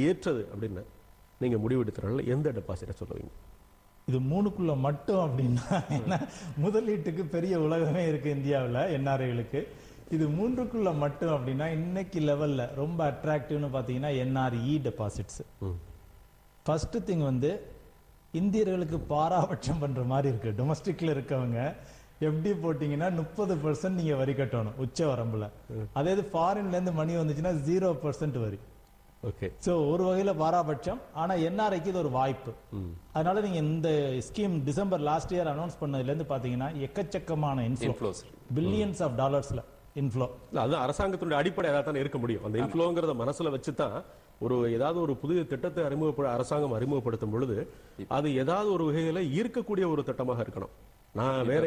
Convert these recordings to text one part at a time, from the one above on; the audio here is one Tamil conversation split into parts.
ஏற்றது அப்படின்னு நீங்க முடிவெடுக்கிறனால எந்த டெபாசிட்டை சொல்லுவீங்க? இது 3க்குள்ள மட்டும் அப்படின்னா என்ன, முதலீட்டுக்கு பெரிய உலகமே இருக்கு இந்தியாவில் என்ஆர்ஐகளுக்கு. இது 3க்குள்ள மட்டும் அப்படின்னா இன்னைக்கு லெவல்ல ரொம்ப அட்ராக்டிவ்னு பாத்தீங்கன்னா என்ஆர்இ டெபாசிட்ஸ். ஃபர்ஸ்ட் திங் வந்து இந்தியர்களுக்கு பாராபட்சம் பண்ற மாதிரி இருக்கு. டொமஸ்டிக்ல இருக்கவங்க எப்படி போட்டீங்கன்னா 30% நீங்க வரி கட்டணும் உச்ச வரம்புல. அதே இது ஃபாரின்ல இருந்து மணி வந்துச்சுன்னா 0% வரி. ஓகே. சோ ஒரு வகையில பாராபட்சம். ஆனா என்ஆர்ஐக்கு இது ஒரு வாய்ப்பு. அதனால நீங்க இந்த scheme December last year announce பண்ணதுல இருந்து பாத்தீங்கன்னா எக்கச்சக்கமான இன்ஃப்ளோஸ், பில்லியன்ஸ் ஆஃப் டாலர்ஸ்ல இன்ஃப்ளோ. அது அரசாங்கத்தினுடைய அடிப்படை அதான் இருக்க முடியும். அந்த இன்ஃப்ளோங்கிறத மனசுல வச்சுதான் ஒரு ஏதாவது ஒரு புதிய திட்டத்தை அரசாங்கம் அறிமுகப்படுத்தும் பொழுது அது ஏதாவது ஒரு வகையில ஈர்க்கக்கூடிய ஒரு திட்டமாக இருக்கணும். நான் வேற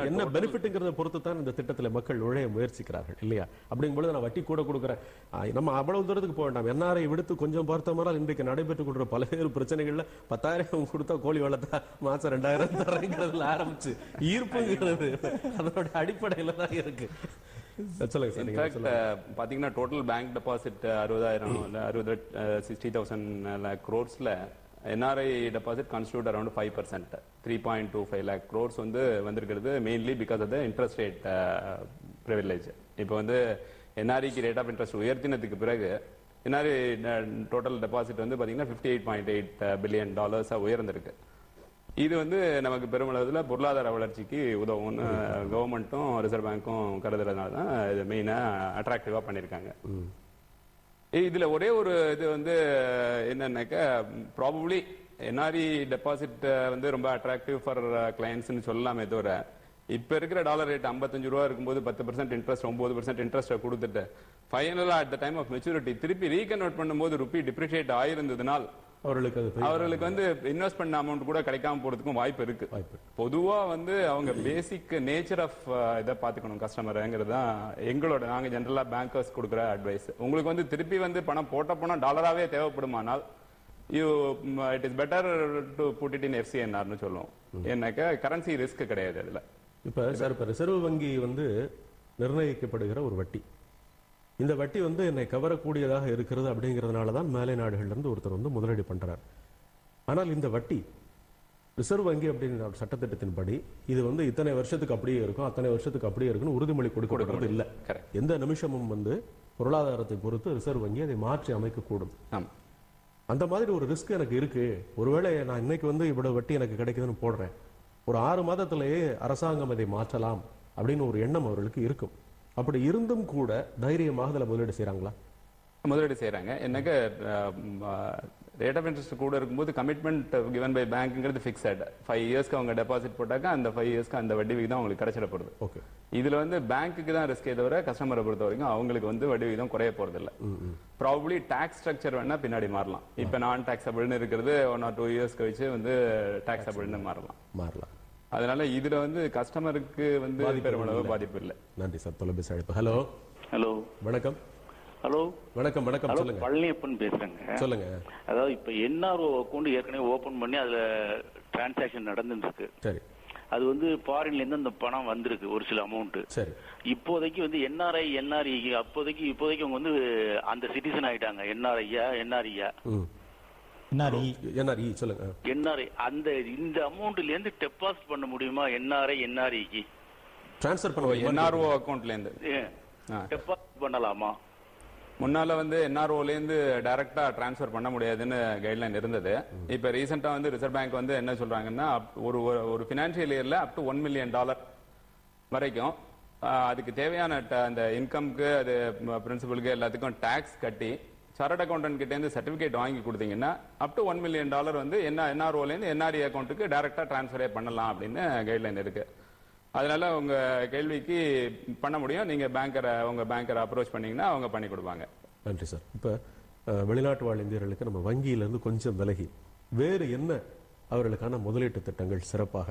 என்ன பெனிஃபிட்ங்கிறத பொறுத்து தான் இந்த திட்டத்துல மக்கள் நுழைய முயற்சிக்கிறார்கள் இல்லையா? அப்படிங்கும்போது நான் வட்டி கூட கொடுக்குறேன், நம்ம அவ்வளவு தூரத்துக்கு போக வேண்டாம். என்ஆர்ஐ விடுத்து கொஞ்சம் பார்த்தோம்னால் இன்றைக்கு நடைபெற்றுக் கொள்ற பல்வேறு பிரச்சனைகள்ல 10,000 கொடுத்தா கோழி வளர்த்தா மாசம் 2,000 தரங்கிறதுல ஆரம்பிச்சு ஈர்ப்புங்கிறது அதோட அடிப்படையில தான் இருக்கு. பாத்தீங்கன்னா total bank deposit 60,000 crores NRI deposit constitute around 5%, 3.25 lakh crores வந்து வந்திருக்கிறது mainly because of the interest rate privilege. இப்போ வந்து என்ஆர்ஐக்கு ரேட் ஆஃப் இன்ட்ரெஸ்ட் உயர்த்தினதுக்கு பிறகு என்ஆர்ஐ டோட்டல் டெபாசிட் வந்து பாத்தீங்கன்னா $58.8 பில்லியன் உயர்ந்திருக்கு. இது வந்து நமக்கு பெருமளவில் பொருளாதார வளர்ச்சிக்கு உதவும்னு கவர்மெண்ட்டும் ரிசர்வ் பேங்க்கும் கருதுறதுனால தான் இது மெயினா அட்ராக்டிவா பண்ணிருக்காங்க. இதுல ஒரே ஒரு இது வந்து என்னன்னாக்க ப்ராபப்ளி என்ஆர்இ டெபாசிட் வந்து ரொம்ப அட்ராக்டிவ் ஃபார் கிளைண்ட்ஸ்னு சொல்லலாமே தவிர இப்ப இருக்கிற டாலர் ரேட் 55 ரூபா இருக்கும்போது 10% இன்ட்ரெஸ்ட் 9% இன்ட்ரெஸ்ட் கொடுத்துட்டு ஃபைனலா at the time of maturity திருப்பி ரீகன்வெர்ட் பண்ணும்போது ருபி டிப்ரிஷியேட் ஆயிருந்ததுனால் அவர்களுக்கு வந்து இன்வெஸ்ட் பண்ண அமௌண்ட் கூட கிடைக்காம போறதுக்கும் வாய்ப்பு இருக்கு. பொதுவா வந்து அவங்க பேசிக் நேச்சர் ஆஃப் இதை பாத்துக்கணும் கஸ்டமர்ங்கிறது தான் எங்களோட நாங்க ஜெனரலா பேங்கர்ஸ் கொடுக்குற அட்வைஸ். உங்களுக்கு வந்து திருப்பி வந்து பணம் போட்ட பணம் டாலராவே தேவைப்படுமானால் it is better to put it in FCNRனு சொல்லுவோம். என்னக்கா கரன்சி ரிஸ்க் கிடையாது அதுல. இப்ப சார் இப்ப ரிசர்வ் வங்கி வந்து நிர்ணயிக்கப்படுகிற ஒரு வட்டி, இந்த வட்டி வந்து என்னை கவரக்கூடியதாக இருக்கிறது அப்படிங்கிறதுனால தான் மேலை நாடுகள்ல இருந்து ஒருத்தர் வந்து முதலீடு பண்றார். ஆனால் இந்த வட்டி ரிசர்வ் வங்கி அப்படிங்கிற சட்டத்திட்டத்தின்படி இது வந்து இத்தனை வருஷத்துக்கு அப்படியே இருக்கும், அத்தனை வருஷத்துக்கு அப்படியே இருக்குன்னு உறுதிமொழி கொடுக்கறது இல்லை. எந்த நிமிஷமும் வந்து பொருளாதாரத்தை பொறுத்து ரிசர்வ் வங்கி அதை மாற்றி அமைக்கக்கூடும். அந்த மாதிரி ஒரு ரிஸ்க் எனக்கு இருக்கு. ஒருவேளை நான் இன்னைக்கு வந்து இவ்வளவு வட்டி எனக்கு கிடைக்குதுன்னு போடுறேன், ஒரு 6 மாதத்திலேயே அரசாங்கம் அதை மாற்றலாம் அப்படின்னு ஒரு எண்ணம் அவர்களுக்கு இருக்கும். அப்படி இருந்தும் கூட தைரியமாக அதில் முதலீடு செய்யறாங்களா? முதலீடு செய்யறாங்க. எனக்கு ரேட் ஆஃப் இன்ட்ரெஸ்ட் கூட இருக்கும்போது கமிட்மெண்ட் கிவன் பை பேங்க்ங்கிறது ஃபிக்ஸட். 5 இயர்ஸ்க்கு அவங்க டெபாசிட் போட்டாக்க அந்த 5 இயர்ஸ்க்கு அந்த வட்டி விகிதம் அவங்களுக்கு கிடைச்சிட போறது. ஓகே. இதுல வந்து பேங்க்குக்கு தான் ரிஸ்கே தவிர கஸ்டமரை பொறுத்த வரைக்கும் அவங்களுக்கு வந்து வட்டி விகிதம் குறைய போறது இல்ல. ப்ராபபிலி டாக்ஸ் ஸ்ட்ரக்சர் வேணா பின்னாடி மாறலாம். இப்ப நான் டாக்ஸபிள்னு இருக்கிறது 1 or 2 இயர்ஸ் கழிச்சு வந்து டாக்ஸபிள்னு மாறலாம். அதனால இதுல வந்து கஸ்டமருக்கு வந்து பெருமளவு பாதிப்பு இல்லை. நன்றி சார். தொலைபேசி அழைப்பு. ஹலோ வணக்கம். ஹலோ வணக்கம். சொல்லுங்க. பழனியப்பன் பேசுறேங்க. சொல்லுங்க. அதாவது இப்ப என்ஆர்ஓ அக்கௌண்ட் ஏற்கனவே ஓபன் பண்ணி அதுல டிரான்சாக்சன் நடந்துட்டு இருக்கு. சரி. அது வந்து ஃபாரின்ல இருந்து அந்த பணம் வந்திருக்கு ஒரு சில அமௌண்ட். சரி. இப்போதைக்கு வந்து என்ஆர்ஐ என்ஆர்இ இப்போதைக்கு அவங்க வந்து அந்த சிட்டிசன் ஆயிட்டாங்க. என்ஆர்ஐயா சொல்லுங்க. என்ஆர்ஐ அந்த இந்த அமௌண்ட்ல இருந்து டெபாசிட் பண்ண முடியுமா? என்ஆர்ஐக்கு ட்ரான்ஸ்ஃபர் பண்ண என்ஆர்ஓ அக்கௌண்ட்ல இருந்து டெபாசிட் பண்ணலாமா? முன்னால வந்து என்ஆர்ஓல இருந்து டைரக்டா டிரான்ஸ்பர் பண்ண முடியாதுன்னு கைட்லைன் இருந்தது. இப்ப ரீசெண்டா வந்து ரிசர்வ் பேங்க் வந்து என்ன சொல்றாங்கன்னா ஒரு பினான்சியல் இயர்ல அப் டு $1 million வரைக்கும் அதுக்கு தேவையான அந்த இன்கம்க்கு அது பிரின்சிபலுக்கு எல்லாத்துக்கும் டாக்ஸ் கட்டி சார்ட் அக்கௌண்டன்ட் கிட்ட இருந்து சர்டிபிகேட் வாங்கி கொடுத்தீங்கன்னா அப் டு $1 million வந்து என்ஆர்ஓல இருந்து என்ஆர்இ அக்கௌண்ட்டுக்கு டைரக்டா டிரான்ஸ்பரே பண்ணலாம் அப்படின்னு கைட்லைன் இருக்கு. அதனால உங்க கேள்விக்கு பண்ண முடியும். நீங்க உங்க பேங்கரை அப்ரோச் பண்ணீங்கன்னா அவங்க பண்ணி கொடுப்பாங்க. நன்றி சார். இப்ப வெளிநாட்டு வாழ் இந்தியர்களுக்கு நம்ம வங்கியிலிருந்து கொஞ்சம் விலகி வேறு என்ன அவர்களுக்கான முதலீட்டு திட்டங்கள் சிறப்பாக,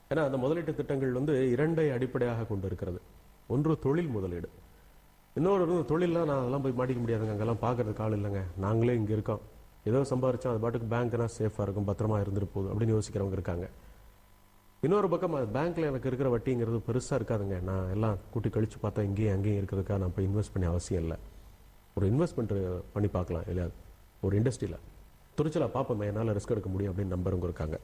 ஏன்னா அந்த முதலீட்டு திட்டங்கள் வந்து 2 அடிப்படையாக கொண்டு இருக்கிறது. ஒன்று தொழில் முதலீடு, இன்னொரு தொழிலாம் நான் அதெல்லாம் போய் மாட்டிக்க முடியாதுங்க, அங்கெல்லாம் பாக்குறதுக்கு ஆள் இல்லைங்க, நாங்களே இங்க இருக்கோம், ஏதோ சம்பாரிச்சோம் அது பாட்டுக்கு பேங்க்னா சேஃபா இருக்கும், பத்திரமா இருந்துட்டு போகுது அப்படின்னு யோசிக்கிறவங்க இருக்காங்க. இன்னொரு பக்கம் பேங்க்ல எனக்கு இருக்கிற வட்டிங்கிறது பெருசா இருக்காதுங்க, நான் எல்லாம் கூட்டி கழிச்சு பார்த்தா இங்கேயும் அங்கேயும் இருக்கிறதுக்காக நான் போய் இன்வெஸ்ட் பண்ண அவசியம் இல்லை, ஒரு இன்வெஸ்ட்மெண்ட் பண்ணி பார்க்கலாம் இல்லையா ஒரு இண்டஸ்ட்ரியில துணிச்சலா பார்ப்போம், என்னால் ரிஸ்க் எடுக்க முடியும் அப்படின்னு நம்புறவங்க இருக்காங்க.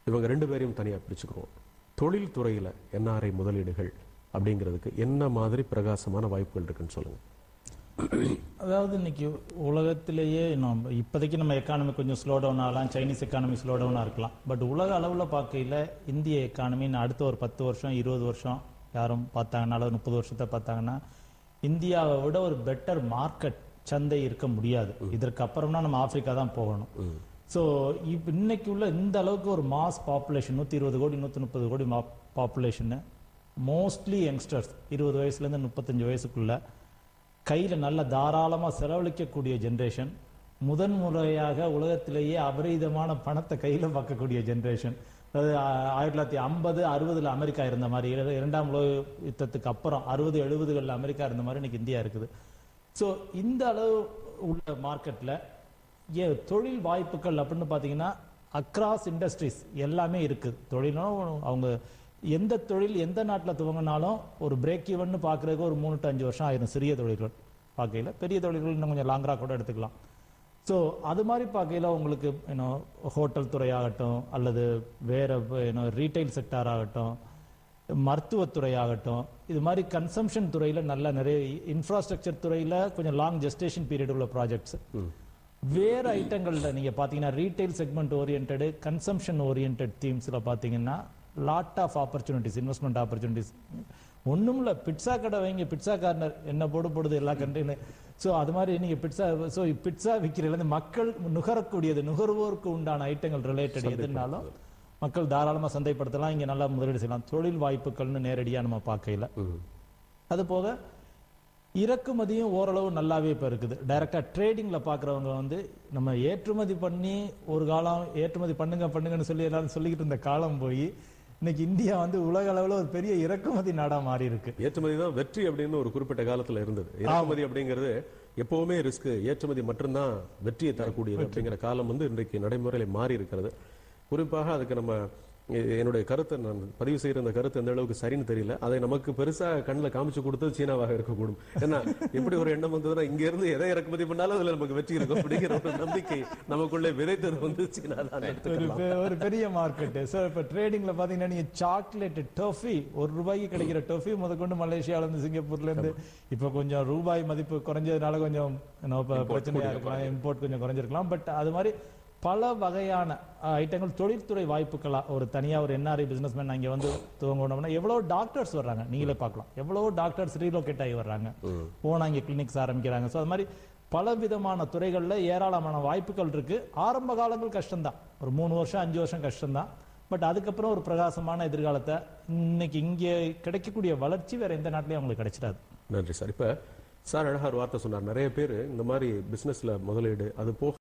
இவங்க 2 பேரையும் தனியாக பிரிச்சுக்குவோம். தொழில் துறையில் என்ஆர்ஐ முதலீடுகள் அப்படிங்கிறதுக்கு என்ன மாதிரி பிரகாசமான வாய்ப்புகள் இருக்குன்னு சொல்லுங்க. அதாவது இன்னைக்கு உலகத்திலேயே இப்போதைக்கு நம்ம எக்கானமி கொஞ்சம் ஸ்லோ டவுன் ஆகலாம், சைனீஸ் எக்கானமி ஸ்லோ டவுனாக இருக்கலாம். பட் உலக அளவில் பார்க்கையில் இந்திய எக்கானமி அடுத்த ஒரு 10 வருஷம் 20 வருஷம் யாரும் பார்த்தாங்கன்னா, அல்லது 30 வருஷத்தை பார்த்தாங்கன்னா, இந்தியாவை விட ஒரு பெட்டர் மார்க்கெட் சந்தை இருக்க முடியாது. இதற்கு அப்புறம்னா நம்ம ஆப்பிரிக்கா தான் போகணும். ஸோ இப்போ இன்னைக்கு உள்ள இந்த அளவுக்கு ஒரு மாஸ் பாப்புலேஷன் 120 கோடி 130 கோடி பாப்புலேஷன், மோஸ்ட்லி யங்ஸ்டர்ஸ் 20 வயசுலேருந்து 35 வயசுக்குள்ள கையில் நல்ல தாராளமாக செலவழிக்கக்கூடிய ஜென்ரேஷன், முதன் முறையாக உலகத்திலேயே அபரிதமான பணத்தை கையில் பார்க்கக்கூடிய ஜென்ரேஷன். அதாவது 1950 60 அமெரிக்கா இருந்த மாதிரி, 2ஆம் உலக யுத்தத்துக்கு அப்புறம் 60 70களில் அமெரிக்கா இருந்த மாதிரி இன்னைக்கு இந்தியா இருக்குது. ஸோ இந்த அளவு உள்ள மார்க்கெட்டில் தொழில் வாய்ப்புகள் அப்படின்னு பார்த்தீங்கன்னா அக்ராஸ் இண்டஸ்ட்ரீஸ் எல்லாமே இருக்குது. தொழிலும் அவங்க எந்த தொழில் எந்த நாட்டில் துவங்கினாலும் ஒரு பிரேக் ஈவன் பார்க்குறதுக்கு ஒரு 3 to 5 வருஷம் ஆயிரும். சிறிய தொழில்கள் பார்க்கையில், பெரிய தொழில்கள் இன்னும் கொஞ்சம் லாங்கராக கூட எடுத்துக்கலாம். ஸோ அது மாதிரி பார்க்கையில் உங்களுக்கு ஹோட்டல் துறையாகட்டும், அல்லது வேற ரீட்டைல் செக்டார் ஆகட்டும், மருத்துவத்துறை ஆகட்டும், இது மாதிரி கன்சம்ஷன் துறையில் நல்ல நிறைய, இன்ஃப்ராஸ்ட்ரக்சர் துறையில் கொஞ்சம் லாங் ஜெஸ்டேஷன் பீரியட் உள்ள ப்ராஜெக்ட்ஸ், வேற ஐட்டங்கள்ல நீங்க பாத்தீங்கன்னா retail segment orient, consumption orient தீம்ஸ்ல பாத்தீங்கன்னா lot of opportunities, investment opportunities. ஒண்ணும் இல்ல, பிட்சா கடை வைங்க, பிட்சா கார்னர் என்ன போடுது எல்லா கண்ட்ரின்னு. ஸோ அது மாதிரி நீங்க பிட்சா விற்கிறதுல மக்கள் நுகரக்கூடியது, நுகர்வோருக்கு உண்டான ஐட்டங்கள் ரிலேட்டட் எதுனாலும் மக்கள் தாராளமா சந்தைப்படுத்தலாம், இங்க நல்லா முதலீடு செய்யலாம். தொழில் வாய்ப்புகள்னு நேரடியா நம்ம பார்க்கல. அது போக இறக்குமதியும் ஓரளவு நல்லாவே இப்போ இருக்குது. டைரக்டா ட்ரேடிங்ல பாக்குறவங்க நம்ம ஏற்றுமதி பண்ணி ஒரு காலம் ஏற்றுமதி பண்ணுங்கன்னு சொல்லி எல்லாரும் சொல்லிக்கிட்டு இருந்த காலம் போய் இன்னைக்கு இந்தியா உலக அளவுல ஒரு பெரிய இறக்குமதி நாடா மாறி இருக்கு. ஏற்றுமதி தான் வெற்றி அப்படின்னு ஒரு குறிப்பிட்ட காலத்துல இருந்தது. இறக்குமதி அப்படிங்கிறது எப்பவுமே ரிஸ்க், ஏற்றுமதி மட்டும்தான் வெற்றியை தரக்கூடியது அப்படிங்கிற காலம் இன்றைக்கு நடைமுறையில மாறி இருக்கிறது. குறிப்பாக அதுக்கு நம்ம என்னுடைய கருத்தை நான் பதிவு செய்யற அந்த கருத்து எந்த அளவுக்கு சரின்னு தெரியல. அதை நமக்கு பெருசா கண்ணில் காமிச்சு கொடுத்தது சீனாவாக இருக்கக்கூடும். ஏன்னா எப்படி ஒரு எண்ணம் வந்ததுன்னா இங்க இருந்து எதை இறக்குமதி பண்ணாலும் அதுல நமக்கு வெற்றி இருக்கும் அப்படிங்கிற ஒரு நம்பிக்கை நமக்குள்ளே விதைத்தது சீனா தான். ஒரு பெரிய மார்க்கெட். ஸோ இப்போ ட்ரேடிங்ல பாத்தீங்கன்னா நீங்க சாக்லேட் டொஃபி, ₹1 கிடைக்கிற டொஃபி முதற்கொண்டு மலேசியால இருந்து சிங்கப்பூர்ல இருந்து இப்போ கொஞ்சம் ரூபாய் மதிப்பு குறைஞ்சதுனால கொஞ்சம் பிரச்சனையா இருக்கலாம், இம்போர்ட் கொஞ்சம் குறைஞ்சிருக்கலாம். பட் அது மாதிரி பல வகையான ஐட்டங்கள் தொழில்துறை வாய்ப்புகளா ஒரு தனியா ஒரு என்ஆர்ஐ பிசினஸ்மேன் அங்கே துவங்கணும்னா எவ்வளவு டாக்டர்ஸ் வர்றாங்க, நீங்களே பார்க்கலாம். எவ்வளவு டாக்டர்ஸ் ரீலோகேட் ஆகி வர்றாங்க, போனா இங்கே கிளினிக்ஸ் ஆரம்பிக்கிறாங்க. ஸோ அது மாதிரி பல விதமான துறைகள்ல ஏராளமான வாய்ப்புகள் இருக்கு. ஆரம்ப காலங்கள் கஷ்டம்தான், ஒரு 3 வருஷம் 5 வருஷம் கஷ்டம்தான். பட் அதுக்கப்புறம் ஒரு பிரகாசமான எதிர்காலத்தை இன்னைக்கு இங்கே கிடைக்கக்கூடிய வளர்ச்சி வேற எந்த நாட்டிலையும் அவங்களுக்கு கிடைச்சிடாது. நன்றி சார். இப்ப சார் அழகா ஒரு வார்த்தை சொன்னார், நிறைய பேர் இந்த மாதிரி பிசினஸ்ல முதலீடு அது போக